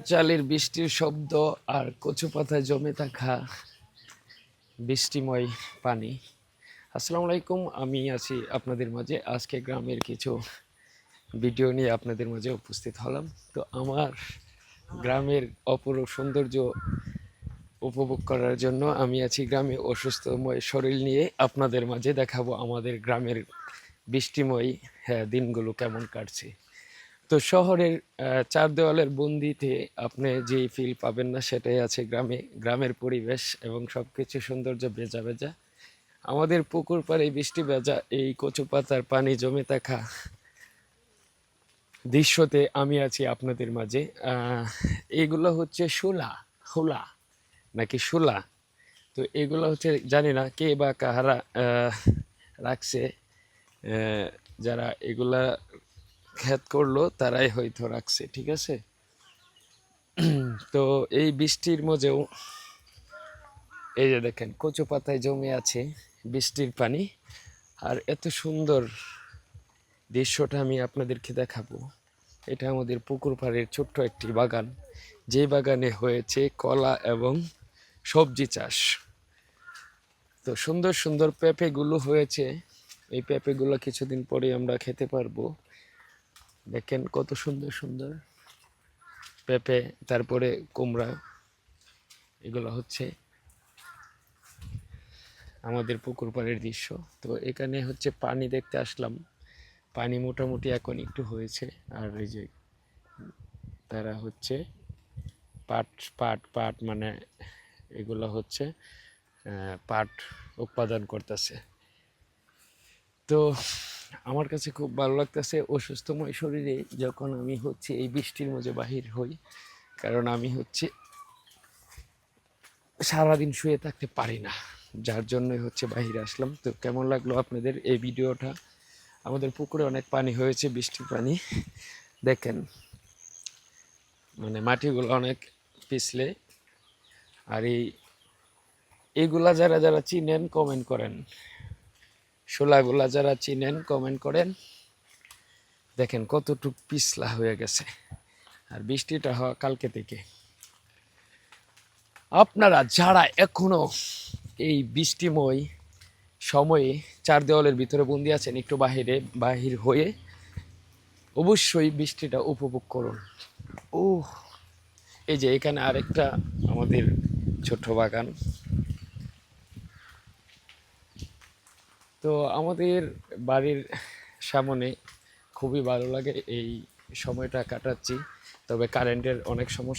চালের বৃষ্টির শব্দ আর কচু পাতায় জমে থাকা বৃষ্টিময় পানি। আসসালামু আলাইকুম, আমি আছি আপনাদের মাঝে। আজকে গ্রামের কিছু ভিডিও নিয়ে আপনাদের মাঝে উপস্থিত হলাম। তো আমার গ্রামের অপরূপ সৌন্দর্য উপভোগ করার জন্য আমি আছি গ্রামে। অসুস্থময় শরীর নিয়ে আপনাদের মাঝে দেখাবো আমাদের গ্রামের বৃষ্টিময় দিনগুলো কেমন কাটছে। তো শহরের চার দেওয়ালের বন্দিতে আপনি যেই ফিল পাবেন না, সেটাই আছে গ্রামে। গ্রামের পরিবেশ এবং সব কিছু সৌন্দর্য ভেজা ভেজা। আমাদের পুকুর পাড়ে বৃষ্টি ভেজা এই কচু পাতার পানি জমে থাকা দৃশ্যতে আমি আছি আপনাদের মাঝে। এগুলো হচ্ছে শুলা, হুলা নাকি শুলা। তো এগুলো হচ্ছে জানি না কে বা কাহারা রাখছে। যারা এগুলা ক্ষেত করলো তারাই হয়তো রাখছে, ঠিক আছে। তো এই বৃষ্টির মধ্যেও এই যে দেখেন কচু পাতায় জমে আছে বৃষ্টির পানি। আর এত সুন্দর দৃশ্যটা আমি আপনাদেরকে দেখাবো। এটা আমাদের পুকুর পাড়ের ছোট্ট একটি বাগান, যে বাগানে হয়েছে কলা এবং সবজি চাষ। তো সুন্দর সুন্দর পেঁপেগুলো হয়েছে। এই পেঁপেগুলো কিছুদিন পরে আমরা খেতে পারবো। দেখেন কত সুন্দর সুন্দর পেঁপে, তারপরে কুমড়া। এগুলো হচ্ছে আমাদের পুকুর পাড়ের দৃশ্য। তো এখানে হচ্ছে পানি দেখতে আসলাম। পানি মোটামুটি এখন একটু হয়েছে। আর এই যে তারা হচ্ছে পাট পাট পাট মানে এগুলো হচ্ছে পাট উৎপাদন করতেছে। তো আমার কাছে খুব ভালো লাগতেছে অসুস্থময় শরীরে যখন আমি হচ্ছে এই বৃষ্টির মধ্যে বাহির হই। কারণ আমি হচ্ছে সারাদিন শুয়ে থাকতে পারি না, যার জন্যই হচ্ছে বাহিরে আসলাম। তো কেমন লাগলো আপনাদের এই ভিডিওটা? আমাদের পুকুরে অনেক পানি হয়েছে, বৃষ্টির পানি। দেখেন মানে মাটিগুলো অনেক পিছলে। আর এইগুলা যারা যারা চিনেন কমেন্ট করেন, শোলাগুলা যারা চিনেন কমেন্ট করেন। দেখেন কতটুক পিছলা হয়ে গেছে। আর বৃষ্টিটা হওয়া কালকে থেকে। আপনারা যারা এখনো এই বৃষ্টিময় সময়ে চার দেওয়ালের ভিতরে বন্দি আছেন, একটু বাহির হয়ে অবশ্যই বৃষ্টিটা উপভোগ করুন। ও, এই যে এখানে আরেকটা আমাদের ছোট বাগান। তো আমাদের বাড়ির সামনে খুবই ভালো লাগে এই সময়টা কাটাচ্ছি। তবে কারেন্টের অনেক সমস্যা।